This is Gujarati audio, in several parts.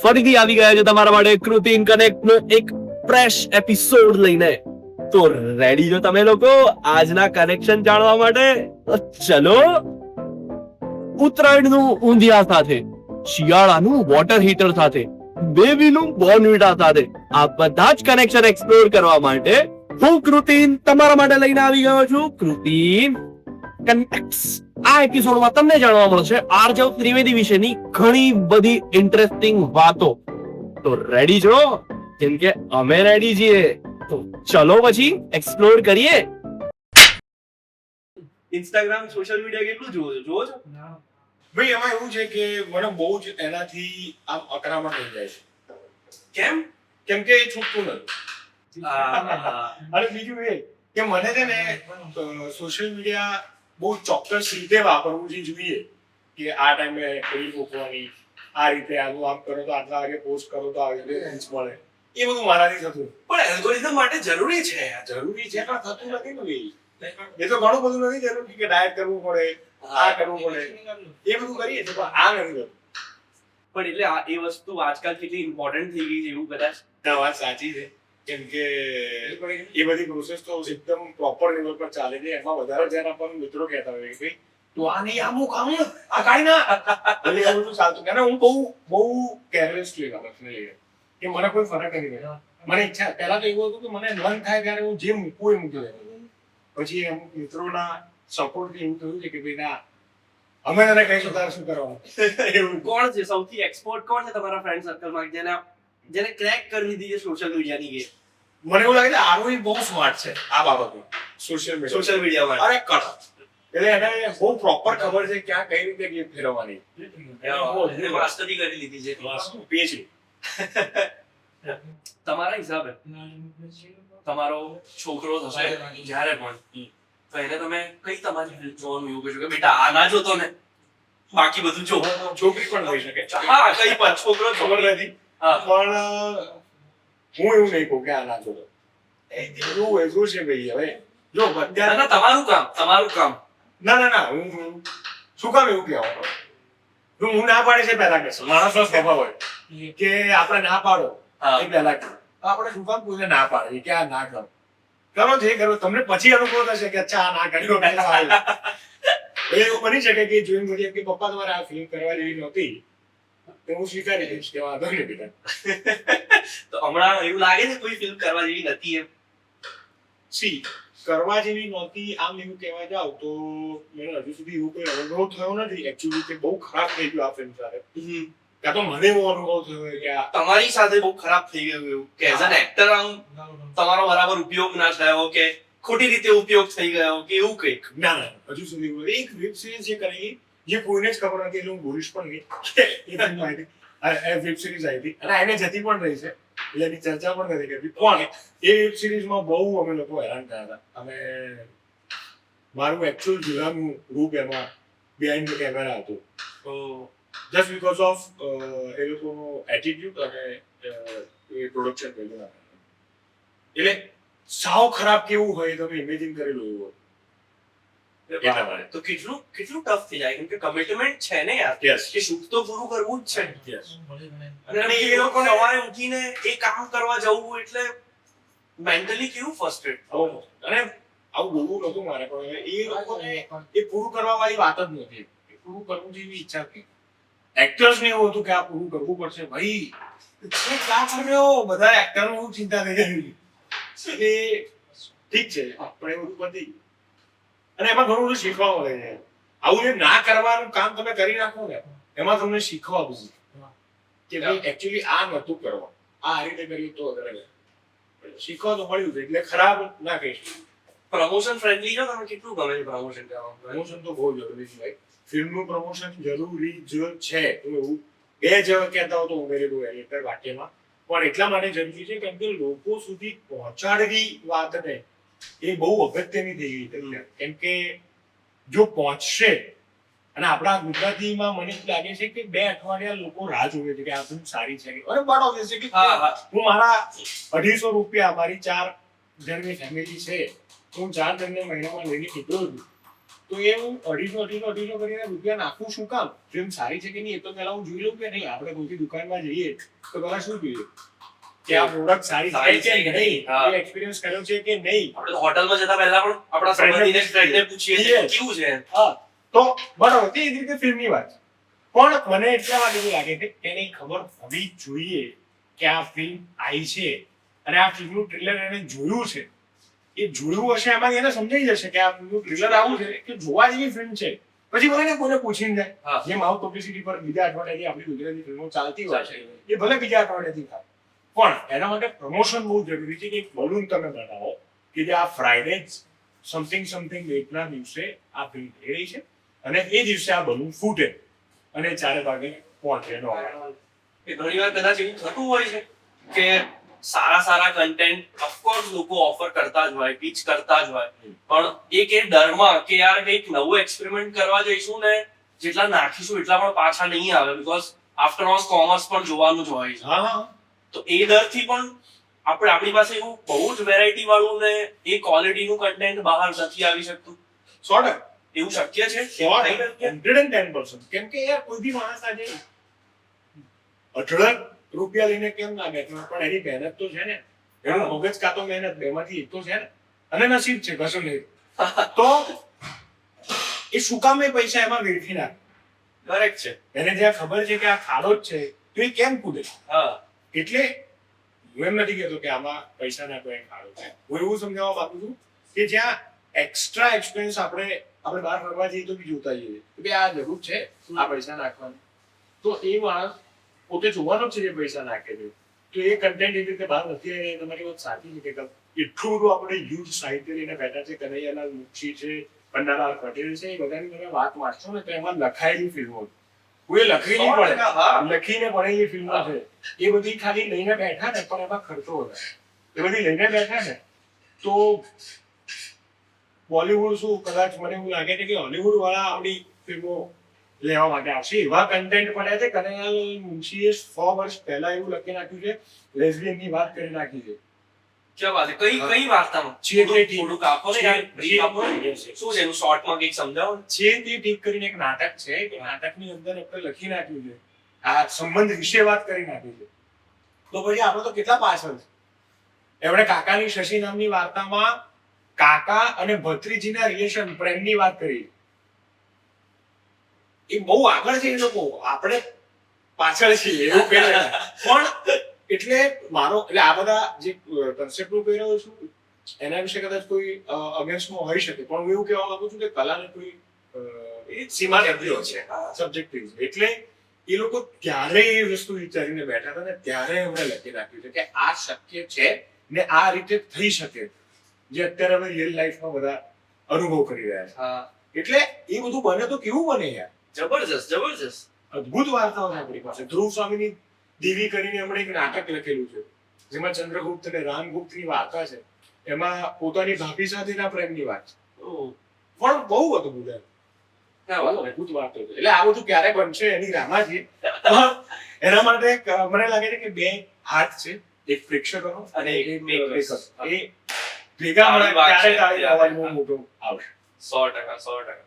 ફરીથી આવી ગયા છે તમારા માટે કૃતિન કનેક્ટ નો એક ફ્રેશ એપિસોડ લઈને. તો રેડી છો તમે લોકો આજના કનેક્શન જાણવા માટે? ચલો. ઉત્તરાયણનું ઊંધિયા સાથે, શિયાળાનું વોટર હીટર સાથે, બેબીનું બોર્નવિટા સાથે આ બધા જ કનેક્શન એક્સપ્લોર કરવા માટે હું કૃતિન તમારા માટે લઈને આવી ગયો છું. કૃતિન કનેક્ટ્સ. આ એપિસોડમાં તમને જાણવા મળશે આરજવ ત્રિવેદી વિશેની ઘણી બધી ઇન્ટરેસ્ટિંગ વાતો. તો રેડી છો? કેમ કે અમે રેડી છીએ. તો ચલો પછી એક્સપ્લોર કરીએ. ઇન્સ્ટાગ્રામ સોશિયલ મીડિયા કેટલું જોવો છો? ભાઈ એમાં એવું છે કે મને બહુ જ એનાથી આમ અકરામણ થઈ જાય છે. કેમ? કેમ કે એ છૂટતું નથી. અને બીજું એ કે મને છે ને સોશિયલ મીડિયા બહુ ચોક્કસ રીતે વાપરવું જોઈએ કે આ ટાઈમે કોઈ મૂકવાની, આ રીતે આનું આમ કરો તો આટલા વાગે પોસ્ટ કરો તો આવી રીતે રીચ મળે, એ બધું મારાથી થતું. પણ એલ્ગોરિધમ માટે જરૂરી છે. જરૂરી છે પણ થતું નથી ને ભાઈ. એ તો ઘણું બધું નથી જરૂરી કે ડાયટ કરવું પડે, આ કરવું પડે, એ બધું કરીએ છીએ પણ આ નથી કરવું. પણ એટલે એ વસ્તુ આજકાલ કેટલી ઇમ્પોર્ટન્ટ થઈ ગઈ છે એવું કદાચ. વાત સાચી છે. કેમ કે એ બધી પ્રોસેસ તો એકદમ પ્રોપર લેવલ પર ચાલે છે. એમાં વધારે ધ્યાન આપવાનું મિત્રો કહેતા હોય કે તું આ નહીં આમુક આ કાઢી ના એટલે એ બધું ચાલતું. અને હું બહુ કેરલેસલી પર્સનલી કે મને કોઈ ફરક નથી પડતો. મને ઈચ્છા પહેલા તો એવું હતું કે મને મન થાય ત્યારે હું જે મૂકવું એ મૂકી દઉં. પછી અમુક મિત્રોના સપોર્ટથી એવું થયું છે કે ભાઈ ના અમે તને કહીશું તારે શું કરવાનું. એવું કોણ છે સૌથી એક્સપર્ટ? કોણ છે તમારા ફ્રેન્ડ સર્કલમાં જેને ક્રેક કરી દીધી છે સોશિયલ મીડિયાની ગેમ? મને એવું લાગે છે આરોહી બહુ સ્માર્ટ છે આ બાબતમાં. સોશિયલ મીડિયામાં અરે કડક. એટલે એને બહુ પ્રોપર ખબર છે ક્યાં કઈ રીતે ગેમ ફેરવવાની. માસ્ટરી કરી લીધી છે. પીએચડી. તમારા હિસાબે તમારો છોકરો થશે જ્યારે પણ, તો એને તમે કઈ તમારી ફિલ્મ જોવાનું એવું કહેશો કે બેટા આ ના જોતો ને, બાકી બધું જો? છોકરી પણ હોઈ શકે. હા, કઈ પણ છોકરો ખબર નથી. પણ હું એવું નહીં કહું કે આ ના જોતો. એવું છે ભાઈ. હવે જો અત્યારે તમારું કામ. ના હું શું કામ એવું કહેવાનું? હું ના પાડી છે પહેલા કહેશો. માણસનો સ્વભાવ હોય કે આપણે ના પાડો એ પહેલા કહે. આપણે શું કામ કોઈને ના પાડીએ કે આ ના કરો? કરો જે કરો. તમને પછી અનુભવ થશે કે અચ્છા આ ના કર્યો. એવું બની શકે કે જોઈને પછી કે પપ્પા તમારે આ ફિલ્મ કરવા જેવી નહોતી, તો હું સ્વીકારી દઈશ કે વાંધો નહીં બેટા. તો હમણાં એવું લાગે છે કોઈ ફિલ્મ કરવા જેવી નથી એમ? કરવા જેવી નહોતી આમ એવું કહેવા જાવ તો મને હજુ સુધી એવું કોઈ અનુભવ થયો નથી એકચ્યુઅલી કે બહુ ખરાબ થઈ ગયું આ ફિલ્મ સાથે. કાં તો મને એવો અનુભવ થયો કે તમારી સાથે બહુ ખરાબ થઈ ગયું એવું કે એઝ એન એક્ટર આમ તમારો બરાબર ઉપયોગ ના થયો કે ખોટી રીતે ઉપયોગ થઈ ગયો કે એવું કંઈક? ના હજુ સુધી એક વેબ સિરીઝ જે કરી જે કોઈને જ ખબર નથી એટલે હું બોલીશ પણ નહીં. વેબ સિરીઝ આવી હતી અને એને જતી પણ રહી છે એટલે એની ચર્ચા પણ નથી કરતી. પણ એ વેબ સિરીઝમાં બહુ અમે લોકો હેરાન થયા હતા. અમે મારું એકચ્યુઅલ જુલાનું રૂપ એમાં બિહાઇન્ડ ધ કેમેરા હતું. જસ્ટ બીકોઝ ઓફ એ લોકોનો એટીટ્યુડ અને એ પ્રોડક્શન કર્યું. એટલે સાવ ખરાબ કેવું હોય તમે ઇમેજિન કરેલું એવું હોય. તો કેટલું ટફ થઈ જાય કેમ કે કમિટમેન્ટ છે ને યાર. કે શૂટ તો પૂરું કરવું જ છે. અને એ લોકોને સવારે ઉઠીને એ કામ કરવા જવું એટલે મેન્ટલી કેવું ફ્રસ્ટ્રેટ. અને આવું બોલવું નતું મારે પણ એ લોકોને એ પૂરું કરવા વાળી વાત જ નથી. પૂરું કરવું જેવી ઈચ્છા હતી. એક્ટર્સ ને એવું હતું કે આ પૂરું કરવું પડશે ભાઈ. ક્યાં કર્યો બધા એક્ટર નું ચિંતા થઈ ગઈ. ઠીક છે પણ એ બધું બધી અને એમાં ઘણું બધું શીખવા મળે છે. આવું જે ના કરવાનું કામ તમે કરી નાખો ને એમાં તમને શીખવા બધું કે ભાઈ એકચ્યુઅલી આ નતું કરવા, આ રીતે કર્યું તો શીખવા તો મળ્યું છે. એટલે ખરાબ ના કહીશું. પ્રમોશન ફ્રેન્ડલી છો તમે? કેટલું ગમે છે પ્રમોશન કરવાનું? પ્રમોશન તો બહુ જરૂરી છે ભાઈ. ફિલ્મનું પ્રમોશન જરૂરી જ છે. એવું બે જ કહેતા હો તો ઉમેરેલું એડિટર વાક્યમાં. પણ એટલા માટે જરૂરી છે કેમ કે લોકો સુધી પહોંચાડવી વાતને એ બહુ અગત્યની થઈ ગઈ. કેમ કે જો પહોંચશે અને આપણા ગુજરાતીમાં મને એવું લાગે છે કે 2 અઠવાડિયા લોકો રાહ જોવે છે કે આ ફિલ્મ સારી છે. અરે બટ ઓબ્વિયસ છે કે હું મારા 250 રૂપિયા મારી 4 જણની ફેમિલી છે હું 4 જણને મહિનામાં લઈને નીકળું છું તો એ હું 250 કરીને રૂપિયા નાખું શું કામ? ફિલ્મ સારી છે કે નહીં એ તો પહેલા હું જોઈ લઉં કે નહીં. આપણે કોઈથી દુકાનમાં જઈએ તો પહેલા શું જોઈએ કે આ પ્રોડક્ટ સારી છે કે નહીં, હા. એ એક્સપિરિયન્સ કર્યો છે કે નહીં. આપણે તો હોટલમાં જતા પહેલા પણ આપણા સંબંધીને ફ્રેન્ડને પૂછીએ છીએ કે કેવું છે. હા, તો બરાબર તે જ રીતે ફિલ્મની વાત છે. પણ મને એટલા માટે એવું લાગે છે કે એની ખબર હોવી જોઈએ કે આ ફિલ્મ આવી છે અને આ ફિલ્મનું ટ્રેલર એને જોયું છે. એ જોયું હશે એમાં એને સમજાઈ જશે કે આ ફિલ્મનું ટ્રેલર આવું છે કે જોવા જેવી ફિલ્મ છે. પછી ભલે ને કોઈને પૂછીને જાય, હા. જે માઉથ પબ્લિસિટી પર બીજા અઠવાડિયાથી આપણી ગુજરાતી ફિલ્મો ચાલતી હોય છે ચાલતી એ ભલે બીજા અઠવાડિયાથી થાય, પણ એના માટે પ્રમોશન બહુ જરૂરી છે કે એક બલૂન તમે બનાવો કે જે આ ફ્રાઈડે સમથિંગ ડેટના દિવસે આ ફિલ્મ થઈ રહી છે અને એ દિવસે આ બલૂન ફૂટે અને 4 વાગે પહોંચે નો કે ઘણી વાર કદાચ એવું થતું હોય છે કે સારા કન્ટેન્ટ ઓફકોર્સ લોકો ઓફર કરતા જ હોય, પીચ કરતા જ હોય, પણ એક એ ડરમાં કે યાર કંઈક નવું એક્સપેરિમેન્ટ કરવા જઈશું ને જેટલા નાખીશું એટલા પણ પાછા નહીં આવે, બીકોઝ આફ્ટર ઓલ કોમર્સ પણ જોવાનું જ હોય છે. હા, તો એ ડરથી પણ આપણી પાસે એવું બહુ જ વેરાયટી વાળું ને એ ક્વોલિટીનું કન્ટેન્ટ બહાર નથી આવી શકતું. 100% એવું શક્ય છે? 110%. કેમ કે યાર કોઈ બી માણસ આજે 18 રૂપિયા લઈને કેમ ના બેઠો, પણ એની મહેનત તો છે ને, એનું મગજ કાં તો મહેનત બેમાંથી એક તો છે ને, અને નસીબ છે કશું નહીં. તો એ શું કામ એ પૈસા એમાં વેડફી નાખે? કરેક્ટ છે. એને જ્યાં ખબર છે કે આ ખાડો જ છે તો એ કેમ કૂદે? હા, એટલે હું એમ નથી કહેતો કે આમાં પૈસા નાખો એ ખાડો છે. હું એવું સમજાવવા માંગુ છું કે જ્યાં એક્સ્ટ્રા એક્સપેન્સ આપણે બહાર ફરવા જઈએ તો બી જોતા જઈએ કે ભાઈ આ જરૂર છે આ પૈસા નાખવાની, તો એ માણસ પોતે જોવાનો જ છે જે પૈસા નાખે છે. તો એ કન્ટેન્ટ એવી રીતે બહાર નથી આવી. એ તમારી વાત સાચી છે કે એટલું બધું આપણે યુઝ સાહિત્ય લઈને બેઠા છે. કનૈયાલાલ મુનશી છે, પન્નાલાલ પટેલ છે, એ બધાની તમે વાત વાંચશો ને તો એમાં લખાયેલી ફિલ્મો કોઈ લખી નહીં પડે, લખીને ભણેલી ફિલ્મો છે. એ બધી ખાલી લઈને બેઠા ને પણ એમાં ખર્ચો વધારે. એ બધી લઈને બેઠા ને તો બોલિવૂડ શું કદાચ મને એવું લાગે છે કે હોલિવૂડ વાળા આપણી ફિલ્મો લેવા માટે આવશે. એવા કન્ટેન્ટ પડ્યા છે. કનૈયાલાલ મુનશીએ 100 વર્ષ પહેલા એવું લખી નાખ્યું છે, લેસ્બિયન ની વાત કરી નાખી છે. क्या बात है. કઈ વાર્તામાં થોડુંક આપો ને યાર, brief આપો ને. શું છે એનું શોર્ટમાં કંઈક સમજાવો. જે તે ઠીક કરીને એક નાટક છે કે નાટકની અંદર આપણે લખી નાખ્યું છે, આ સંબંધ વિશે વાત કરી નાખી છે. તો પછી આપણે તો કેટલા પાછળ છે. એમણે કાકાની શશી નામની વાર્તામાં કાકા અને ભત્રીજીના રિલેશન પ્રેમની વાત કરી. એ બહુ આગળ છે એ લોકો, આપણે પાછળ છીએ એવું કહે છે. પણ એટલે આ બધા જે કન્સેપ્ટ હું કહી રહ્યો છું એના વિશે કદાચ કોઈ અગેન્સ્ટમાં હોઈ શકે, પણ હું એવું કહેવા માંગુ છું કે કલાને કોઈ સીમા નથી છે, સબ્જેક્ટિવ છે. એટલે એ લોકો ત્યારે એ વસ્તુ વિચારીને બેઠા હતા ને ત્યારે એમણે લખી નાખ્યું છે કે આ શક્ય છે ને આ રીતે થઈ શકે, જે અત્યારે અમે રિયલ લાઈફમાં બધા અનુભવ કરી રહ્યા છે. હા, એટલે એ બધું બને તો કેવું બને યાર, જબરજસ્ત. અદ્ભુત વાર્તાઓ છે આપણી પાસે. ધ્રુવ સ્વામીની દેવી કરીને એમણે એક નાટક લખેલું છે જેમાં ચંદ્રગુપ્ત અને રામગુપ્તની વાર્તા છે. એમાં પોતાની ભાભી સાથેના પ્રેમની વાત છે, ઓહ, પણ બહુ અદ્ભુત છે. ક્યાં વાત. અદ્ભુત વાર્તા છે. એટલે આ બધું ક્યારે બનશે એની રામા છે. એના માટે મને લાગે છે કે બે હાથ છે, એક પ્રેક્ષકોનો અને એક લેખક. એ ભેગા મળે ત્યારે તારી અવાજ બહુ મોટો આવશે. 100%.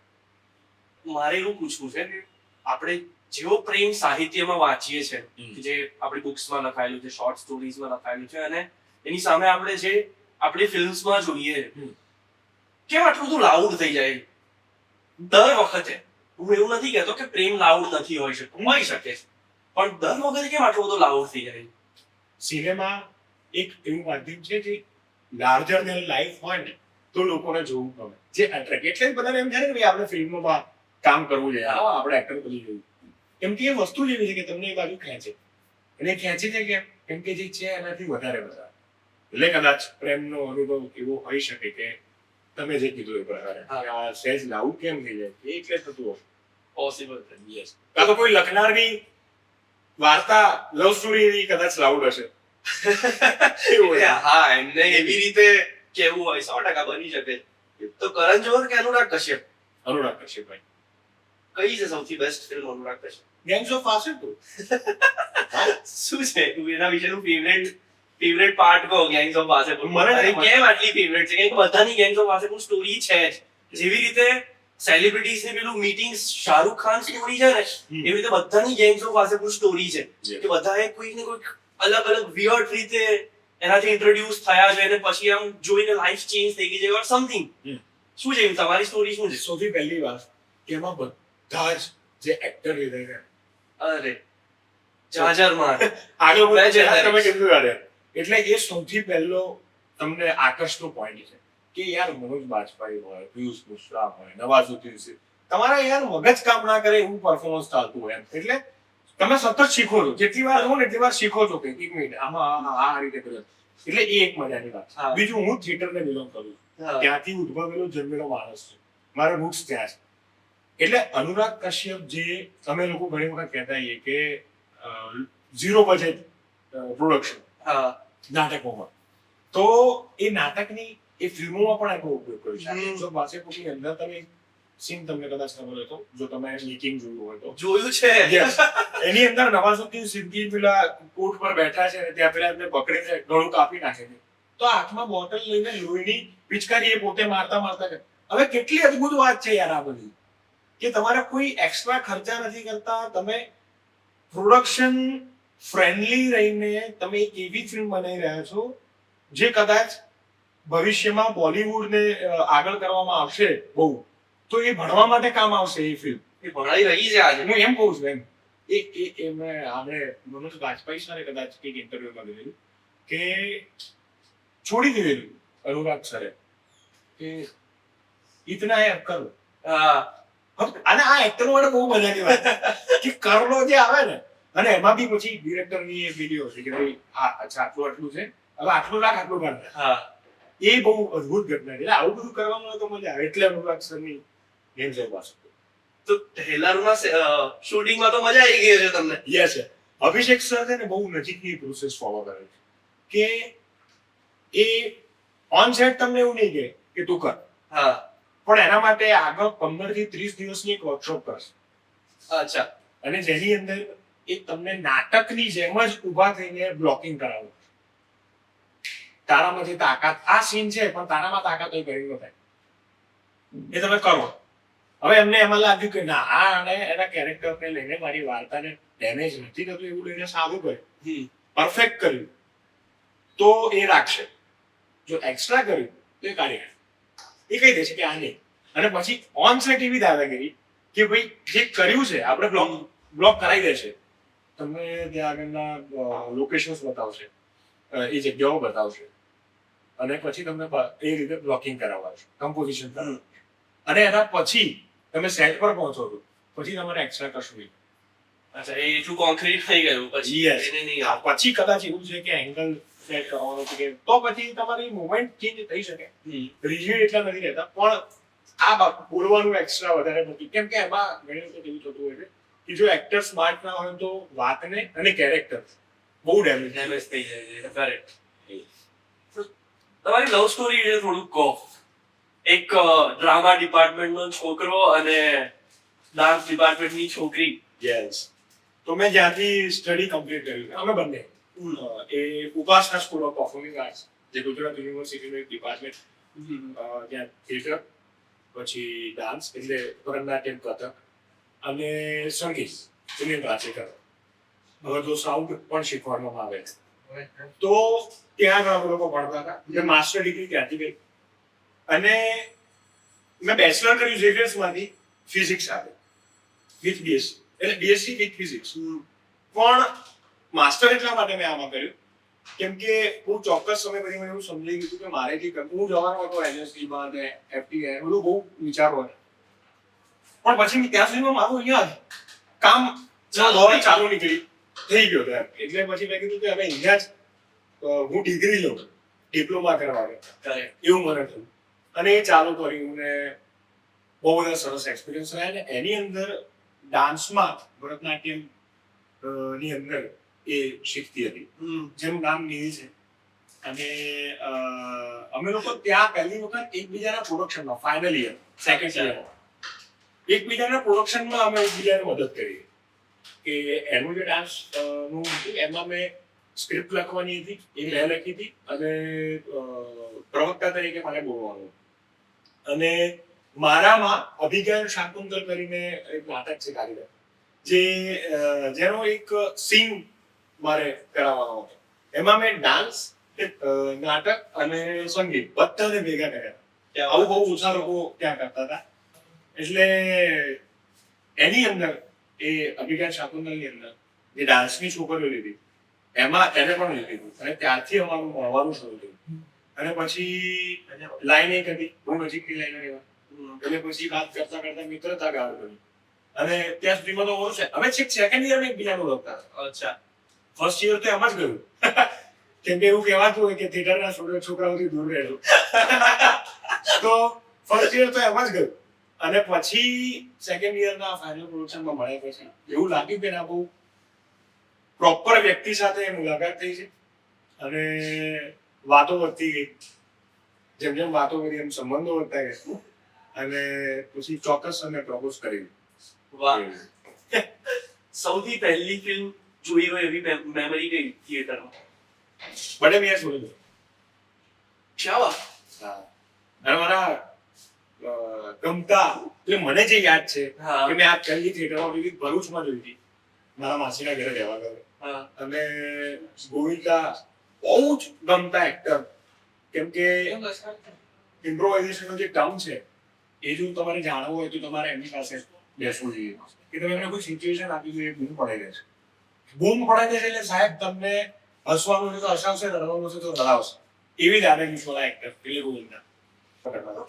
મારે એવું પૂછવું છે કે આપણે જેવો પ્રેમ સાહિત્યમાં વાંચીએ છીએ, કે જે આપણી બુક્સમાં લખાયેલું છે, શોર્ટ સ્ટોરીઝમાં લખાયેલું છે, અને એની સામે આપણે જે આપણી ફિલ્મ્સમાં જોઈએ, કેમ આટલું બધું લાઉડ થઈ જાય દર વખતે? હું એવું નથી કહેતો કે પ્રેમ લાઉડ નથી હોઈ શકતો, હોઈ શકે છે, પણ દર વખતે કેમ આટલું બધું લાઉડ થઈ જાય? સિનેમા એક એવું માધ્યમ છે જે લાર્જર ધેન લાઈફ હોય ને તો લોકોને જોવું ગમે, જે અટ્રેક્ટ. એટલે જ બધાને એમ થાય ને કે ભાઈ આપણે ફિલ્મોમાં કામ કરવું જોઈએ, આપણે એક્ટર બની જવું. કેમ કે એ વસ્તુ જેવી છે કે તમને એ બાજુ ખેંચે, અને ખેંચે છે કેમ કે જે છે એનાથી વધારે. એટલે કદાચ પ્રેમનો અનુભવ એવો હોઈ શકે કે તમે જે કીધું એ પ્રકારે કે આ સહેજ લાઉડ કેમ થઈ જાય, એ એટલે થતું હશે. પોસિબલ. યસ. કાં તો કોઈ લખનારની વાર્તા લવ સ્ટોરી કદાચ લાઉડ હશે. હા, એમને એવી રીતે કેવું હોય 100% બની શકે. તો કરણ જોહર કે અનુરાગ કશ્યપ? અનુરાગ કશ્યપભાઈ. કઈ છે સૌથી best film Anurag Kashyap? Gangs of Wasseypur. શું છે તું એના વિશેનું ફેવરેટ પાર્ટ કહો. ગેંગ્સ ઓફ વાસેપુર મને કેમ આટલી ફેવરેટ છે? કે બધાની ગેંગ્સ ઓફ વાસેપુર સ્ટોરી છે જ. જેવી રીતે સેલિબ્રિટીઝ ને પેલું મીટિંગ શાહરુખ ખાન સ્ટોરી છે ને એવી રીતે બધાની ગેંગ્સો પાસે કોઈ સ્ટોરી છે કે બધાએ કોઈક ને કોઈક અલગ અલગ વિયર્ડ રીતે એનાથી ઇન્ટ્રોડ્યુસ થયા છે અને પછી આમ જોઈને લાઈફ ચેન્જ થઈ ગઈ છે ઓર સમથિંગ. શું છે તમારી સ્ટોરી શું છે? સૌથી પહેલી વાત કે એમાં બધા જ જે એક્ટર લીધે છે અરે જાજરમાં આગળ બે છે. તમે કીધું યાર એટલે એ સૌથી પહેલો તમને આકર્ષનો પોઈન્ટ છે કે યાર મનોજ બાજપાઈ હોય, પિયુષ મિશ્રા હોય, નવાઝુદ્દીન સિદ્દીકી, તમારા યાર મગજ કામ ના કરે એવું પરફોર્મન્સ ચાલતું હોય એમ. એટલે તમે સતત શીખો છો, જેટલી વાર જુઓ ને એટલી વાર શીખો છો કે એક મિનિટ આમાં આ રીતે કરે. એટલે એ એક મજાની વાત. હા. બીજું, હું થિયેટરને બિલોંગ કરું છું, ત્યાંથી ઉદ્ભવેલો જન્મેલો માણસ છું, મારા રૂટ્સ ત્યાં છે. એટલે અનુરાગ કશ્યપ જે અમે લોકો ઘણી વખત કહેતા હોઈએ કે ઝીરો બજેટ પ્રોડક્શન નાટકોમાં, તો એ નાટકની એ ફિલ્મોમાં પણ એનો ઉપયોગ કર્યો છે. હમ. જો વાસેપુરની અંદર તમે સીન તમને કદાચ ખબર હોય તો, જો તમે મેકિંગ જોયું હોય તો, જોયું છે. Yes. એની અંદર નવાઝુદ્દીન સિદ્દીકી પેલા કોર્ટ પર બેઠા છે ને ત્યાં પેલા એમને પકડીને ગળું કાપી નાખે છે, તો હાથમાં બોટલ લઈને લોહીની પિચકારી એ પોતે મારતા મારતા કરે. હવે કેટલી અદ્ભુત વાત છે યાર આ બધી, કે તમારે કોઈ એક્સ્ટ્રા ખર્ચા નથી કરતા, તમે પ્રોડક્શન ફ્રેન્ડલી રહીને તમે એક એવી ફિલ્મ બનાવી રહ્યા છો જે કદાચ ભવિષ્યમાં બોલિવૂડને આગળ કરવામાં આવશે બહુ, તો એ ભણવા માટે કામ આવશે એ ફિલ્મ. એ ભણાઈ રહી છે આજે. હું એમ કહું છું એમ. આપણે મનોજ બાજપાઈ સરે કદાચ કંઈક ઇન્ટરવ્યુમાં કીધેલું કે છોડી દીધેલું અનુરાગ સરે કે ઇતના હે કરો. હા. અને આ એક્ટર માટે બહુ મજાની વાત કે કરલો જે આવે ને, અને એમાં બી પછી ડિરેક્ટરની એ વિડીયો છે કે ભાઈ હા અચ્છા આટલું આટલું છે, હવે આટલું રાખ આટલું કર. હા. એ બહુ અદ્ભુત ઘટના છે. એટલે આવું બધું કરવામાં તો મજા આવે. એટલે અનુરાગ સરની ગેમ છે પાછું. તો ટ્રેલરના શૂટિંગમાં તો મજા આવી ગઈ છે તમને. Yes sir. અભિષેક સર છે ને બહુ નજીકની પ્રોસેસ ફોલો કરે છે કે એ ઓન સેટ તમને એવું નહીં કે તું કર, હા. પણ એના માટે આગળ 15 થી 30 દિવસની એક વર્કશોપ કરશે, અચ્છા. અને જેની અંદર એ તમને નાટકની જેમ જ ઊભા થઈને બ્લોકિંગ કરાવે. તારામાંથી તાકાત આ સીન છે પણ તારામાં તાકાત હોય કરી ન થાય, એ તમે કરો. હવે એમને એમાં લાગ્યું કે ના આ અને એના કેરેક્ટરને લઈને મારી વાર્તાને ડેમેજ નથી થતું એવું લઈને સારું કર્યું, પરફેક્ટ કર્યું, તો એ રાખશે. જો એક્સ્ટ્રા કર્યું તો એ કાઢી નાખે. એ કહી દેશે કે આ નહીં. અને પછી ઓન સેટ એવી દાદાગીરી કે ભાઈ જે કર્યું છે આપણે બ્લોક કરાવી દેશે. તમને ત્યાં આગળના લોકેશન્સ બતાવશે, એ જગ્યાઓ બતાવશે, અને પછી તમને એ રીતે બ્લોકિંગ કરાવશે, કમ્પોઝિશન કરાવશે. અને એના પછી તમે સેટ પર પહોંચો છો, પછી તમારે એક્સ્ટ્રા કશું નહીં. અચ્છા, એ એટલું કોન્ક્રીટ થઈ ગયું પછી Yes. એને નહીં હા, પછી કદાચ એવું છે કે એંગલ સેટ કરવાનો છે કે તો પછી તમારી મુવમેન્ટ ચેન્જ થઈ શકે. રિજિડ એટલા નથી રહેતા, પણ આ બોલવાનું એક્સ્ટ્રા વધારે નથી, કેમ કે એમાં ઘણી વખત એવું થતું હોય છે કે જો એક્ટર સ્માર્ટ ના હોય તો વાતને અને કેરેક્ટર બહુ ડેમેજ ડેમેજ થઈ જાય છે. કરેક્ટ. તમારી લવ સ્ટોરી વિશે થોડુંક કહો. એક ડ્રામા ડિપાર્ટમેન્ટનો છોકરો અને ડાન્સ ડિપાર્ટમેન્ટની છોકરી. યસ. તો મેં જ્યાંથી સ્ટડી કમ્પ્લીટ કર્યું, અમે બંને એ ઉપાસના સ્કૂલ ઓફ પરફોર્મિંગ આર્ટ્સ, જે ગુજરાત યુનિવર્સિટીનું એક ડિપાર્ટમેન્ટ, ત્યાં થિયેટર, પછી ડાન્સ એટલે ભરતનાટ્યમ, કથક અને સંગીત એને ક્લાસિકલ. હવે તો સાઉન્ડ પણ શીખવાડવામાં આવે છે. તો ત્યાં અમે લોકો ભણતા હતા. મેં માસ્ટર ડિગ્રી ત્યાંથી કરી, અને મેં બેચલર કર્યું ઝેવિયર્સમાંથી ફિઝિક્સ સાથે વિથ બીએસસી, એટલે બીએસસી વિથ ફિઝિક્સ. પણ માસ્ટર એટલા માટે મેં આમાં કર્યું કેમ કે બહુ ચોક્કસ સમય પછી મને એવું સમજાઈ ગયું કે મારે જે કરવું, હું જવાનો હતો એનએસડીમાં ને એફટીઆઈ બધું બહુ વિચારો હતા, પણ પછી ત્યાં સુધીમાં મારું અહીંયા કામ ચાલુ નીકળી થઈ ગયો હતો. એટલે પછી મેં કીધું કે હવે અહીંયા જ હું ડિગ્રી લઉં, ડિપ્લોમા કરવા એવું મને થયું, અને એ ચાલુ કર્યું ને બહુ બધા સરસ એક્સપિરિયન્સ રહ્યા. ને એની અંદર ડાન્સમાં ભરતનાટ્યમ ની અંદર એ શીખતી હતી, જેનું નામ નીલ છે. અને અમે લોકો ત્યાં પહેલી વખત એકબીજાના પ્રોડક્શનમાં, ફાઇનલ યર સેકન્ડ યર, એકબીજાના પ્રોડક્શનમાં અમે એકબીજાને મદદ કરી. કે એનું જે ડાન્સ નું એમાં મેં સ્ક્રિપ્ટ લખવાની હતી, એ મેં લખી હતી, અને પ્રવક્તા તરીકે મારે બોલવાનું. અને મારામાં અભિજ્ઞાન શાકુંતલ કરીને એક નાટક છે કારીગર, જેનો એક સીન મારે કરાવવાનો હતો. એમાં મેં ડાન્સ, નાટક અને સંગીત બધાને ભેગા કર્યા. આવું બહુ ઓછા લોકો ત્યાં કરતા હતા. એટલે એની અંદર એ અભિજ્ઞાન શાકુંતલની અંદર જે ડાન્સની છોકરીઓ લીધી એમાં એને પણ લીધું અને ત્યારથી અમારું મળવાનું શરૂ થયું. અને પછી લાઈન એક હતી, બહુ નજીકની લાઈન એવા. એટલે પછી વાત કરતા કરતા મિત્રતા ગાળ કરી અને ત્યાં સુધીમાં તો ઓછું છે. અમે છેક સેકન્ડ યર માં એકબીજાનું લખતા. અચ્છા. ફર્સ્ટ યર તો એમ જ ગયું. કેમ કે એવું કહેવાતું હોય કે થિયેટરના છોકરાઓથી દૂર રહેજો. તો ફર્સ્ટ યર તો એમ જ ગયું. અને પછી સેકન્ડ યરના ફાઇનલ પ્રોડક્શનમાં મળ્યા પછી એવું લાગ્યું કે ના બહુ પ્રોપર વ્યક્તિ સાથે મુલાકાત થઈ છે અને વાતો વધતી ગઈ. જેમ જેમ વાતો કરી એમ સંબંધો વધતા ગયા અને પછી ચોક્કસ અમે પ્રપોઝ કરી. વાહ. સૌથી પહેલી ફિલ્મ જોઈ હોય એવી મેમરી કઈ થિયેટરમાં? બડે મિયાં સોની. શાવા? હા. અને મારા ગમતા એટલે મને જે યાદ છે કે મેં આ પહેલી થિયેટરમાં જોઈ ભરૂચમાં જોઈ હતી. મારા માસીના ઘરે રહેવા ગયો અને ગોવિંદા બહુ જ ગમતા એક્ટર. કેમ કે ઇમ્પ્રોવાઇઝેશનનો જે ટર્મ છે એ જો તમારે જાણવું હોય તો તમારે એમની પાસે બેસવું જોઈએ કે તમે એમને કોઈ સિચ્યુએશન આપી દો એ બૂમ પડાઈ દે છે. બૂમ પડાઈ દે છે એટલે સાહેબ તમને હસવાનું છે તો હસાવશે, રડવાનું છે તો રડાવશે. એવી જ આદમી વાળા એક્ટર એટલે ગોવિંદા.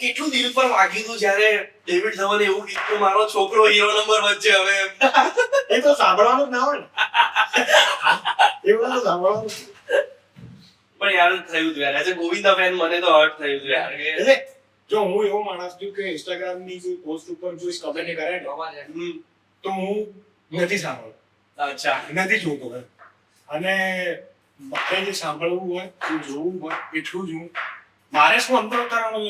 કેટલું દિલ પર વાગ્યું હતું જ્યારે ડેવિડ ધવને એવું કીધું કે મારો છોકરો હીરો નંબર વચ્ચે હવે. એ તો સાંભળવાનું જ ના હોય ને. એવું તો સાંભળવાનું. પણ યાર થયું હતું યાર, એઝ અ ગોવિંદા ફેન મને તો હર્ટ થયું હતું યાર. એટલે જો હું એવો માણસ છું કે ઇન્સ્ટાગ્રામ ની કોઈ પોસ્ટ ઉપર કોઈ કમેન્ટ કરે ને તો હું નથી સાંભળતો. અચ્છા. નથી જોતો અને મારે જે સાંભળવું હોય જે જોવું હોય એટલું જ હું મારે શું અંતર કરવાનું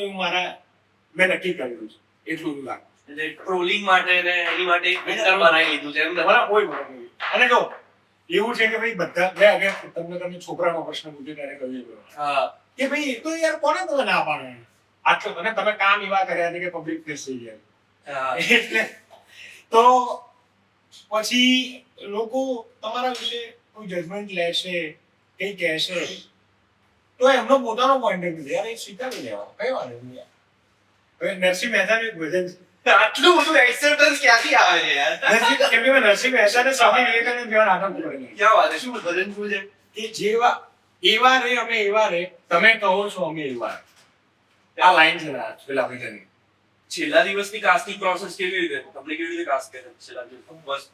મેં નક્કી કર્યું છે એટલું જ લાગે. એટલે ટ્રોલિંગ માટે ને એની માટે એક ફિલ્ટર બનાવી લીધું છે એમ ને? તમારા કોઈ મતલબ નથી. અને જો એવું છે કે ભાઈ બધા મેં આગળ તમને છોકરાનો પ્રશ્ન પૂછ્યો ત્યારે કહ્યું કે ભાઈ એ તો યાર કોને તમે ના પાડો આટલું અને તમે કામ એવા કર્યા છે કે પબ્લિક ફેસ થઈ ગયા. એટલે તો પછી લોકો તમારા વિશે કોઈ જજમેન્ટ લેશે કઈ કહેશે તો એમનો પોતાનો પોઈન્ટ ઓફ વ્યૂ યાર એ સ્વીકારી લેવાનો કઈ વાત નહીં. હવે નરસિંહ મહેતાનું એક ભજન છે. આટલું બધું એક્સેપ્ટન્સ ક્યાંથી આવે છે યાર? કેમ કે નરસિંહ મહેતાને સ્વામી વિવેકાનંદ જેવા નાટક કરેલું. ક્યાં વાત છે? શું ભજન શું છે? કે જેવા એવા રે અમે એવા રે તમે કહો છો અમે એવા. આ લાઈન છે ને પેલા ભજનની. છેલ્લા દિવસની કાસ્ટિંગ પ્રોસેસ કેવી રીતે તમને કેવી રીતે કાસ્ટ કરે છેલ્લા દિવસ? બસ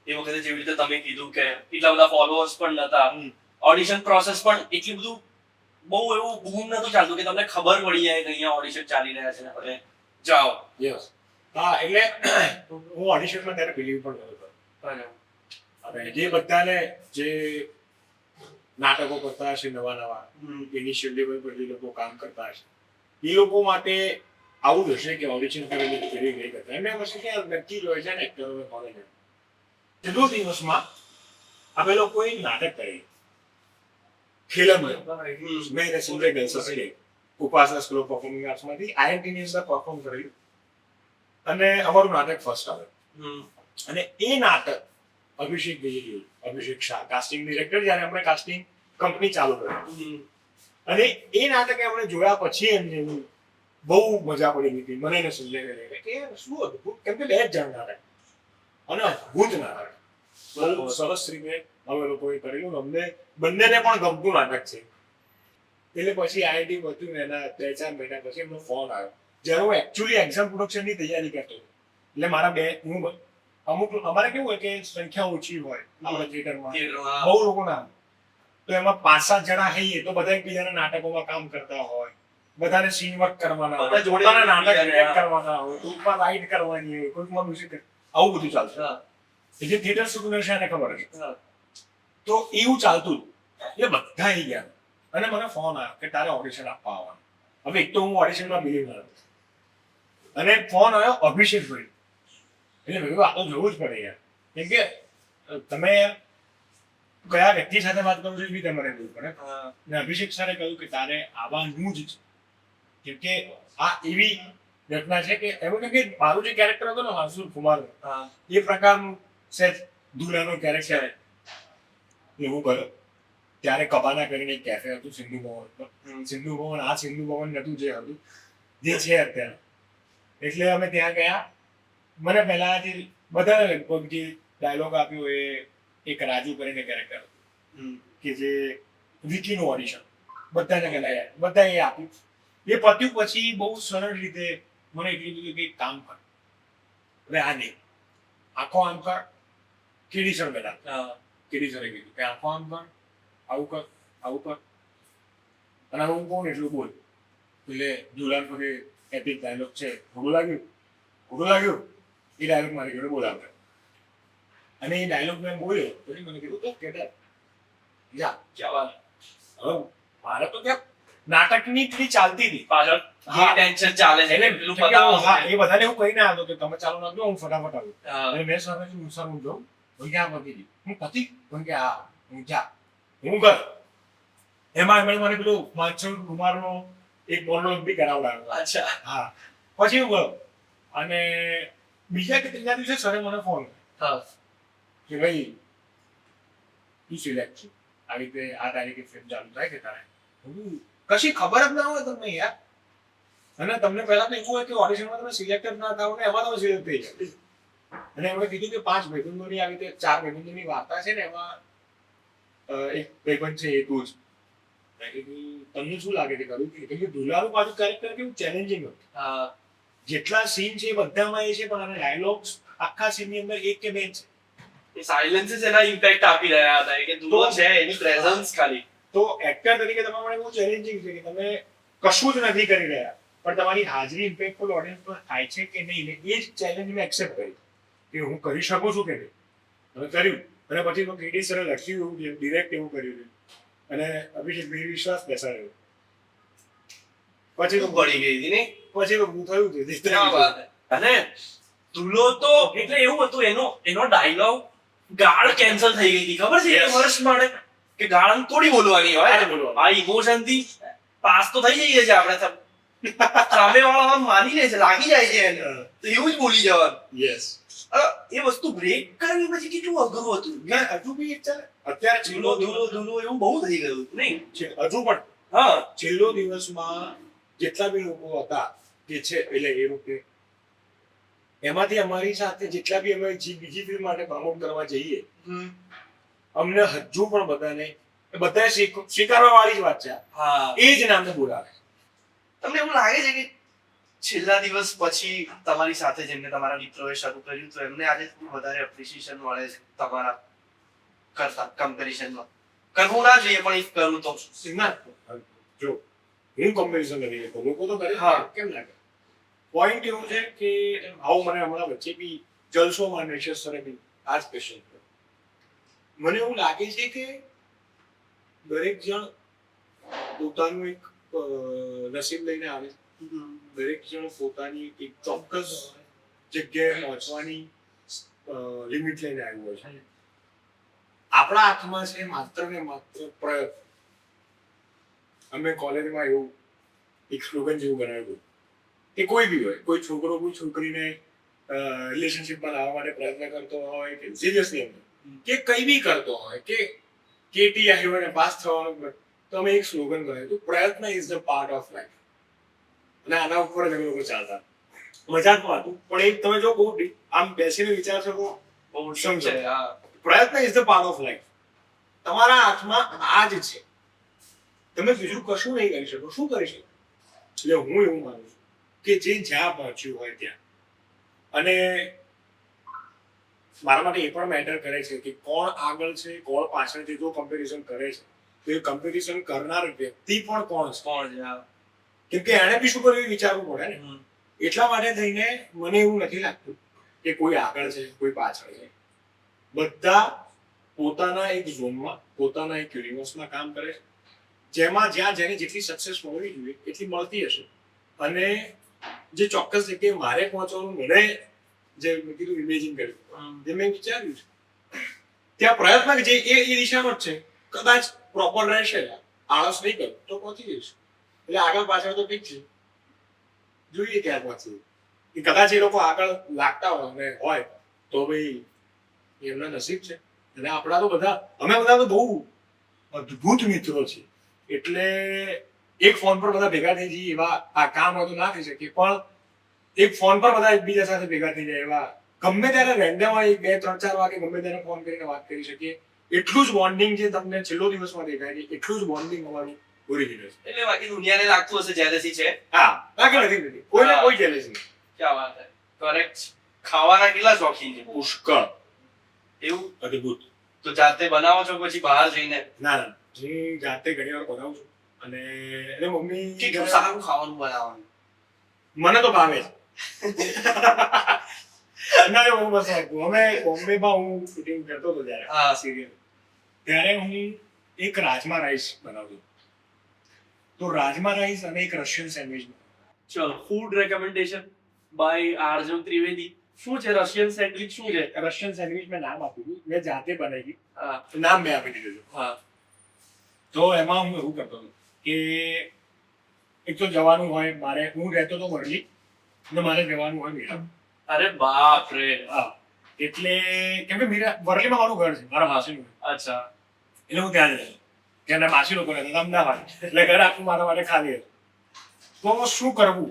એ વખતે જેવી રીતે તમે કીધું કે એટલા બધા ફોલોઅર્સ પણ નતા, ઓડિશન પ્રોસેસ પણ એટલી બધું બહુ એવું બૂમ નતું ચાલતું કે તમને ખબર પડી જાય કે અહીંયા ઓડિશન ચાલી રહ્યા છે ને હવે જાઓ. યસ. હા એટલે હું ઓડિશનમાં ત્યારે બિલીવ પણ કરતો. અને જે બધાને જે નાટકો કરતા હશે નવા નવા ઇનિશિયલ લેવલ પર જે લોકો કામ કરતા હશે એ લોકો માટે આવું જ હશે કે ઓડિશન કરેલી કેવી ગઈ કરતા એમને પછી કે નક્કી હોય છે ને એક્ટરો કોલેજ કેટલો દિવસમાં અમે લોકોએ નાટક કરી ફિલ્મ મેં સુંદર ગર્લ્સ હશે ઉપાસના સ્કૂલ ઓફ પરફોર્મિંગ આર્ટ્સમાંથી આઈઆઈટીની અંદર પરફોર્મ કર્યું અને અમારું નાટક ફર્સ્ટ આવે અને એ નાટક અભિષેક શાહ કાસ્ટિંગ ડિરેક્ટર જ્યારે આપણે કાસ્ટિંગ કંપની ચાલુ કરી અને એ નાટક આપણે જોયા પછી એમને બહુ મજા પડી ગઈ મને એને સંજય કે શું અદભુત કેમ કે 2 જણ નાટક અને અદભુત નાટક બહુ સરસ રીતે અમે લોકોએ કરેલું અમને બંનેને પણ ગમતું નાટક છે. એટલે પછી આઈઆઈટી બધું એના 2-4 મહિના પછી એમનો ફોન આવ્યો જ્યારે હું એકચ્યુઅલી એક્ઝામ પ્રોડક્શનની તૈયારી કરતો એટલે મારા અમુક અમારે કેવું હોય કે સંખ્યા ઓછી હોય આપણા થિયેટરમાં બહુ લોકો ના તો એમાં 5-7 જણા હઈએ તો બધા એકબીજાના નાટકોમાં કામ કરતા હોય બધાને સીન વર્ક કરવાના હોય પોતાના નાટક એક્ટ કરવાના હોય કોઈકમાં લાઇટ કરવાની હોય કોઈકમાં મ્યુઝિક આવું બધું ચાલતું એટલે થિયેટર સ્ટુડન્ટ છે એને ખબર છે તો એવું ચાલતું એટલે બધા આવી ગયા અને મને ફોન આવ્યો કે તારે ઓડિશન આપવા આવવાનું. હવે એક તો હું ઓડિશનમાં બિલીવ ન હતો અને ફોન આવ્યો અભિષેકભાઈ એટલે મેં આ તો જોવું જ પડે યાર કેમ કે તમે કયા વ્યક્તિ સાથે વાત કરો છો એ બી તમારે જોવું પડે અને અભિષેક સરે કહ્યું કે તારે આવવાનું જ છે કેમ કે આ એવી ઘટના છે કે એમાં કેમ કે મારું જે કેરેક્ટર હતું ને હર્ષુલ કુમાર હા એ પ્રકારનું સેજ દુલાનું કેરેક્ટર એવું ગયો ત્યારે કબાના કરીને એક કેફે હતું સિંધુ ભવન સિંધુ ભવન આ સિંધુ ભવન નતું જે હતું જે છે અત્યારે એટલે અમે ત્યાં ગયા મને પહેલાથી બધા લગભગ જે ડાયલોગ આપ્યો એ એક રાજુ કરીને કેરેક્ટર કે જે વિકીનું ઓડિશન બધાને કહેવાય બધા એ આપ્યું એ પત્યું પછી બહુ સરળ રીતે મને એટલું કીધું કે એક કામ કર હવે આ નહીં આખો આમ કર કીડી સર બેઠા કીડી સરે કીધું કે આખો આમ કર આવું કર આવું કર અને હું કોણ એટલું બોલ એટલે જુલાન પછી એપિક ડાયલોગ છે ખોટું લાગ્યું એ ડાયલોગ મારી જોડે બોલાવે અને એ ડાયલોગ મેં બોલ્યો પછી મને કીધું તો કેટર જા હવે મારે તો ત્યાં નાટકની પેલી ચાલતી હતી પાછળ જે ટેન્શન ચાલે છે એટલે પેલું કેમ કે બતાવો હા, એ બધાને હું કહી ના આવ્યો કે તમે ચાલુ નાખજો હું ફટાફટ આવું હા. અને મેં સર હું સર હું જાઉં હું ક્યાં પતી ગઈ હું પતી હું કે હા હું જા હું કર એમાં એમણે મને પેલું માનસુર કુમારનો એક મોનોલોગ બી કરાવડાવ્યો અચ્છા હા પછી હું ગયો અને બીજા કે ત્રીજા દિવસે સરે મને ફોન હા કે ભાઈ તું સિલેક્ટ છે આ રીતે આ તારીખે ફિલ્મ ચાલુ થાય કે તારે હું કીધું, કશી ખબર જ ના હોય તમને યાર અને તમને પહેલા તો એવું હોય કે ઓડિશનમાં તમે સિલેક્ટ જ ના થાવ ને એમાં તમે સિલેક્ટ થઈ જાય અને એમણે કીધું કે 5 ભાઈબંધોની આવી રીતે 4 ભાઈબંધોની વાર્તા છે ને એમાં એક ભાઈબંધ છે એ તું જ મેં કીધું તમને શું લાગે કે કરું કેમ કે દુલાનું પાછું કેરેક્ટર કેવું ચેલેન્જિંગ હતું હા જેટલા સીન છે એ બધામાં એ છે પણ આના ડાયલોગ્સ આખા સીનની અંદર એક કે બે જ છે એ સાયલન્સ જ એના ઇમ્પેક્ટ આપી રહ્યા હતા કે દુલો છે એની પ્રેઝન્સ ખાલી તો એક્ટર તરીકે તમારા માટે બહુ ચેલેન્જિંગ છે કે તમે કશું જ નથી કરી રહ્યા પણ તમારી હાજરી ઇમ્પેક્ટફુલ ઓડિયન્સ પર થાય છે કે નહીં ને એ જ ચેલેન્જ મેં એક્સેપ્ટ કરી કે હું કરી શકું છું કે નહીં અને કર્યું અને પછી તો કેડી સરે લખ્યું એવું ડિરેક્ટ એવું કર્યું અને અભિષેક ભાઈ વિશ્વાસ બેસાડ્યો પછી તો પડી ગઈ હતી ને પછી તો હું થયું છે ક્યાં વાત હે. અને દુલો તો એટલે એવું હતું એનો ડાયલોગ ગાળ કેન્સલ થઈ ગઈ હતી ખબર છે એક Yes. વર્ષ માટે કે ગાળ આમ થોડી બોલવાની હોય થોડી બોલવાની. આ ઇમોશન થી પાસ તો થઈ જઈએ છે આપણે સામે વાળા આમ માની લે છે લાગી જાય છે એને તો એવું જ બોલી જવાનું યસ એ વસ્તુ બ્રેક કરવી પછી કેટલું અઘરું હતું ના હજુ બી એક ચાલે અત્યારે દુલો દુલો દુલો એવું બહુ થઈ ગયું હતું નહીં હજુ પણ હા છેલ્લો દિવસમાં જેટલા બી લોકો હતા કે છે એટલે એ વખતે એમાંથી અમારી સાથે જેટલા બી અમે બીજી ફિલ્મ માટે પ્રમોટ કરવા જઈએ અમને હજુ પણ બધાને બધાએ સ્વીકારવા વાળી જ વાત છે આ. હા એ જ નામને બોલાવે તમને એવું લાગે છે કે છેલ્લા દિવસ પછી તમારી સાથે જેમને તમારા મિત્રોએ શરૂ કર્યું તો એમને આજે થોડું વધારે એપ્રિસિએશન મળે છે તમારા કરતા કમ્પેરિઝનમાં કરવું ના જોઈએ પણ if કરવું તો ના જો હું કમ્પેરિઝન નથી કરતો લોકો તો કરે હા. કેમ ના કરે પોઈન્ટ એવું છે કે આવું મને હમણાં વચ્ચે બી જલસોમાં નિશેષ સરે બી આ જ ક્વેશ્ચન મને એવું લાગે છે કે દરેક જણ પોતાનું એક નસીબ લઈને આવે છે દરેક જણ પોતાની એક ચોક્કસ જગ્યાએ પહોંચવાની લિમિટ લઈને આવ્યું હોય છે આપણા હાથમાં છે માત્ર ને માત્ર પ્રયત્ન અમે કોલેજમાં એવું એક સ્લોગન જેવું બનાવ્યું કે કોઈ બી હોય કોઈ છોકરો કોઈ છોકરીને રિલેશનશિપમાં લાવવા માટે પ્રયત્ન કરતો હોય કે સિરિયસલી કે કઈ બી કરતો હોય કે કેટી આવ્યો અને પાસ થવાનું તો અમે એક સ્લોગન બનાવ્યું પ્રયત્ન is the part of life અને આના ઉપર જ અમે લોકો ચાલતા મજાકમાં હતું પણ એક તમે જો બહુ આમ બેસીને વિચારશો તો બહુ સમજો. છે હા પ્રયત્ન is the part of life તમારા હાથમાં આ જ છે તમે બીજું કશું નહીં કરી શકો શું કરી શકો એટલે હું એવું માનું છું કે જે જ્યાં પહોંચ્યું હોય ત્યાં અને મારા માટે એ પણ મેટર કરે છે કે કોણ આગળ છે કોણ પાછળ છે જો કમ્પેરિઝન કરે છે તો એ કમ્પેરિઝન કરનાર વ્યક્તિ પણ કોણ છે કોણ છે હા. કેમ કે એણે બી શું કર્યું એ વિચારવું પડે ને એટલા માટે થઈને મને એવું નથી લાગતું કે કોઈ આગળ છે કોઈ પાછળ છે બધા પોતાના એક ઝોનમાં પોતાના એક યુનિવર્સમાં કામ કરે છે જેમાં જ્યાં જેને જેટલી સક્સેસ મળવી જોઈએ એટલી મળતી હશે અને જે ચોક્કસ જગ્યાએ મારે પહોંચવાનું મને જે મેં કીધું ઇમેજિન કર્યું જે મેં વિચાર્યું છે ત્યાં પ્રયત્ન જે એ દિશામાં જ છે કદાચ પ્રોપર રહેશે આળસ નહીં કરું તો પહોંચી જઈશ એટલે આગળ પાછળ તો ઠીક છે જોઈએ ક્યાં પહોંચે. કે કદાચ એ લોકો આગળ લાગતા હોય અને હોય તો ભાઈ એમના નસીબ છે. અને આપણા તો બધા અમે બધા તો બહુ અદ્ભુત મિત્રો છે. એટલે એક ફોન પર બધા ભેગા થઈ જઈએ એવા આ કામ હોય તો ના થઈ શકે, પણ એક ફોન પર બધા એકબીજા સાથે ભેગા થઈ જાય એવા ગમે ત્યારે રેન્ડમ હોય 2-3-4 વાગે ગમે ત્યારે ફોન કરીને વાત કરી શકીએ. એટલું જ બોન્ડિંગ જે તમને છેલ્લો દિવસમાં દેખાય છે એટલું જ બોન્ડિંગ અમારું ઓરિજિનલ છે. એટલે બાકી દુનિયાને લાગતું હશે જેલેસી છે. હા, બાકી નથી કોઈને કોઈ ચેલેન્જ નહીં. ક્યાં વાત છે. કરેક્ટ. ખાવાના કેટલા શોખીન છે? પુષ્કળ એવું? અદ્ભુત. તો જાતે બનાવો છો પછી બહાર જઈને? ના ના, જે જાતે ઘણી વાર બનાવું છું. અને એટલે મમ્મી કેટલું સારું ખાવાનું બનાવવાનું? મને તો ભાવે છે. ના એ બહુ મસ્ત હતું. અમે બોમ્બેમાં હું શૂટિંગ કરતો હતો જ્યારે હા. સિરિયલ, ત્યારે હું એક રાજમા રાઈસ બનાવતો. તો રાજમા રાઈસ અને એક રશિયન સેન્ડવિચ. ચલો, food recommendation by Aarju Trivedi. શું છે રશિયન સેન્ડવિચ? શું છે? રશિયન સેન્ડવિચ મેં નામ આપ્યું હતું, મેં જાતે બનાવી. હા નામ મેં આપી દીધું. હા. તો એમાં હું એવું કરતો હતો કે એક તો જવાનું હોય મારે, હું રહેતો તો વરલી અને મારે જવાનું હોય મીરા. અરે બાપ રે. હા, એટલે કેમ કે મીરા વરલીમાં મારું ઘર છે, મારા માસીનું ઘર. અચ્છા. એટલે હું ત્યાં જ રહેતો. ત્યાંના માસી લોકો રહેતા અમદાવાદ, એટલે ઘર આખું મારા માટે ખાલી હતું. તો શું કરવું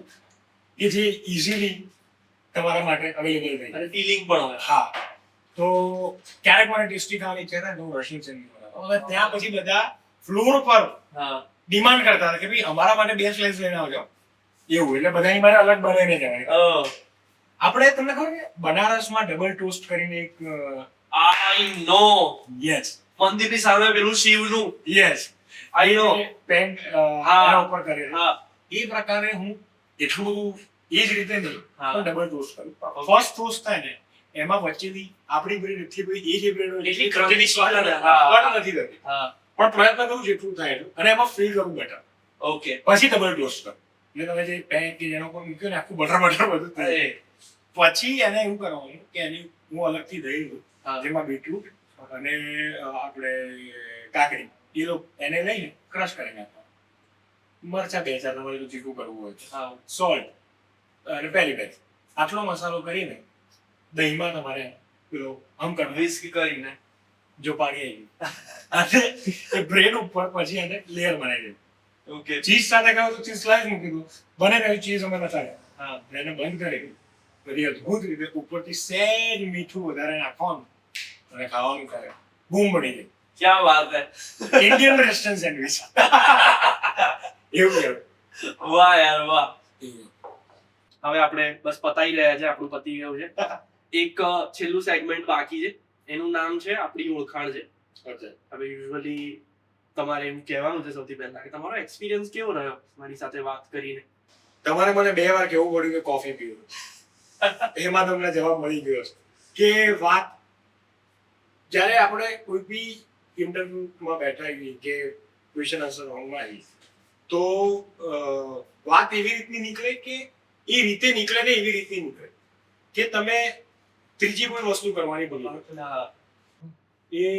કે જે ઇઝીલી તમારા માટે અવેલેબલ થઈ જાય. અને ફીલિંગ પણ હોય. હા, તો ક્યારેક મને ટેસ્ટી ખાવાની ઈચ્છા થાય તો હું રશિયન સેન્ડવિચ બનાવતો. હવે ત્યાં પછી બધા ફ્લોર પર હા. ડિમાન્ડ કરતા હતા કે ભાઈ અમારા માટે 2 સ્લાઇસ લઈને આવજો. એવું એટલે બધાની મારે અલગ બનાવીને જવાય. આપણે તમને ખબર છે બનારસમાં ડબલ ટોસ્ટ કરીને એક આઈ નો. યસ મંદિરની સામે પેલું શિવનું. Yes I no. પેન્ટ હા. એના ઉપર કરે હા. એ પ્રકારે હું એટલું બધું એ જ રીતે નહીં હા. પણ ડબલ ટોસ્ટ કરું. ફર્સ્ટ ટોસ્ટ થાય ને એમાં વચ્ચેથી આપણી બ્રેડ થી ભાઈ એ જે બ્રેડ હોય એટલી વચ્ચેથી સ્વાદ crunchy નથી. હા. સ્વાદ નથી થતી. હા. પણ પ્રયત્ન કરું જેટલું થાય એટલું અને એમાં ફીલ કરું બેટર. ઓકે. પછી ડબલ ટોસ્ટ કરું. એટલે તમે જે પેન કે જેના ઉપર મૂક્યો ને આખું બટર બધું થઈ જાય. પછી એને એવું કરવાનું કે એની હું અલગથી દહીં લઉં, હા. જેમાં બીટરૂટ અને આપણે કાકડી એ લોકો એને લઈને ક્રશ કરી નાખવાનું. મરચા 2-4 તમારે જો તીખું કરવું હોય તો. હા. સોલ્ટ અને પેરી પેરી આટલો મસાલો કરીને દહીંમાં તમારે પેલો આમ કરવું વિસ્ક કરીને. જો પાણી આવી ગયું અને એ બ્રેડ ઉપર પછી એને લેયર બનાવી દે. ઓકે. ચીઝ સાથે ખાવ તો ચીઝ સ્લાઇસ મૂકી દો. બને રહ્યું ચીઝ અમે નખાય હા. એને બંધ કરી બધી અદભુત રીતે ઉપરથી સહેજ મીઠું વધારે નાખવાનું અને ખાવાનું ખાય બૂમ પડી જાય. ક્યાં વાત હે. ઇન્ડિયન રેસ્ટોરન્ટ સેન્ડવિચ એવું કહેવાય. વાહ યાર વાહ. હવે આપણે બસ પતાઈ રહ્યા છે, આપણું પતી ગયું છે. એક છેલ્લું સેગમેન્ટ બાકી છે, એનું નામ છે આપણી ઓળખાણ છે. હવે યુઝ્યુઅલી તમારે એવું કહેવાનું છે સૌથી પહેલા કે તમારો એક્સપિરિયન્સ કેવો રહ્યો મારી સાથે વાત કરીને. તમારે મને 2 વાર કહેવું પડ્યું કે કોફી પીવું. એમાં તમને જવાબ મળી ગયો છે કે વાત જ્યારે આપણે કોઈ બી ઇન્ટરવ્યુમાં બેઠા હોઈએ કે ક્વેશ્ચન આન્સર હોમમાં આવી તો વાત એવી રીતની નીકળે કે એ રીતે નીકળે ને એવી રીતની નીકળે કે તમે ત્રીજી કોઈ વસ્તુ કરવાની ભૂલી એ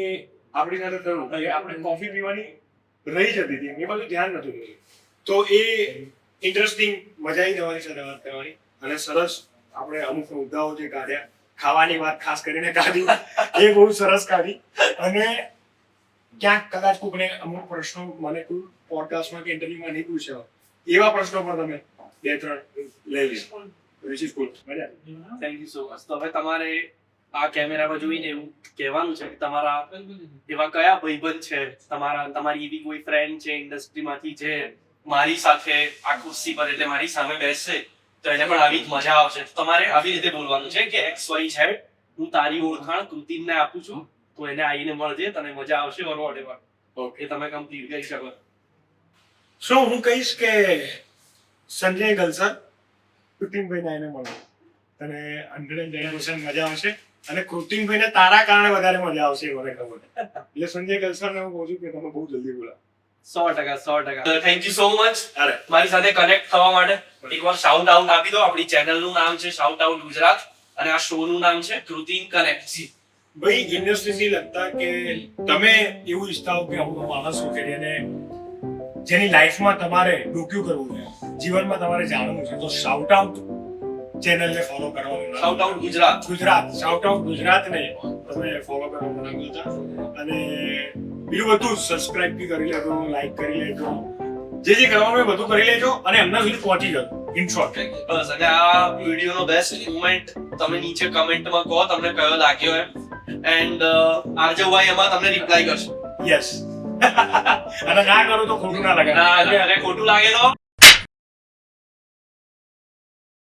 આપણી સાથે થયું કે આપણે કોફી પીવાની રહી જતી હતી એ બધું ધ્યાન નતું રહ્યું. તો એ ઇન્ટરેસ્ટિંગ મજા આવી તમારી સાથે વાત કરવાની અને સરસ આપણે અમુક મુદ્દાઓ જે કાઢ્યા ખાવાની વાત ખાસ કરીને કાઢી એ બહુ સરસ કાઢી અને ક્યાંક કદાચ કોઈને અમુક પ્રશ્નો મને કોઈ પોડકાસ્ટમાં કે ઇન્ટરવ્યુમાં નહીં પૂછ્યા એવા પ્રશ્નો પણ તમે 2-3 લઈ લીધા. Which is good. મજા આવી. Thank you so much. તો હવે તમારે આ કેમેરામાં જોઈને એવું કહેવાનું છે કે તમારા એવા કયા ભાઈબંધ છે, તમારી એવી કોઈ ફ્રેન્ડ છે ઇન્ડસ્ટ્રીમાંથી જે મારી સાથે આ ખુરશી પર એટલે મારી સામે બેસશે તો એને પણ આવી જ મજા આવશે. તમારે આવી રીતે બોલવાનું છે કે XYZ હું તારી ઓળખાણ કૃતિનને આપું છું, તો એને આવીને મળજે, તને મજા આવશે ઓર વોટેવર. ઓકે, તમે કમ્પ્લીટ કરી શકો. શું હું કહીશ કે સંજય ગલસર કૃતિમભાઈને આવીને મળો તને 110% મજા આવશે અને કૃતિમભાઈને તારા કારણે વધારે મજા આવશે એ મને ખબર છે. એટલે સંજય ગલસરને હું કહું છું કે તમે બહુ જલ્દી બોલાવો. 100%. થેન્ક યુ સો મચ અરે મારી સાથે કનેક્ટ થવા માટે. એકવાર શાઉટ આઉટ આપી દો. આપણી ચેનલનું નામ છે શાઉટ આઉટ ગુજરાત અને આ શોનું નામ છે કૃતિન કનેક્ટ. ભાઈ ઇન્ડસ્ટ્રીથી લગતા કે તમે એવું ઈચ્છતા હો કે અમુક માણસો કે જેની લાઈફમાં તમારે ડોક્યુ કરવું છે જીવનમાં તમારે જાણવું છે તો શાઉટ આઉટ ચેનલને ફોલો કરવાનું shout out Gujarat. Shout out ગુજરાતને તમે ફોલો કરવાનું ના ભૂલતા અને બીજું બધું સબસ્ક્રાઇબ બી કરી લેજો, લાઈક કરી લેજો, જે કરવાનું એ બધું કરી લેજો અને એમના સુધી પહોંચી જજો ઇન શોર્ટ. બસ, અને આ વિડીયોનો બેસ્ટ મોમેન્ટ તમે નીચે કમેન્ટમાં કહો તમને કયો લાગ્યો એમ, એન્ડ આરજવભાઈ એમાં તમને રિપ્લાય કરશે. યસ અને ના કરો તો ખોટું ના લાગે. ના, અરે ખોટું લાગે તો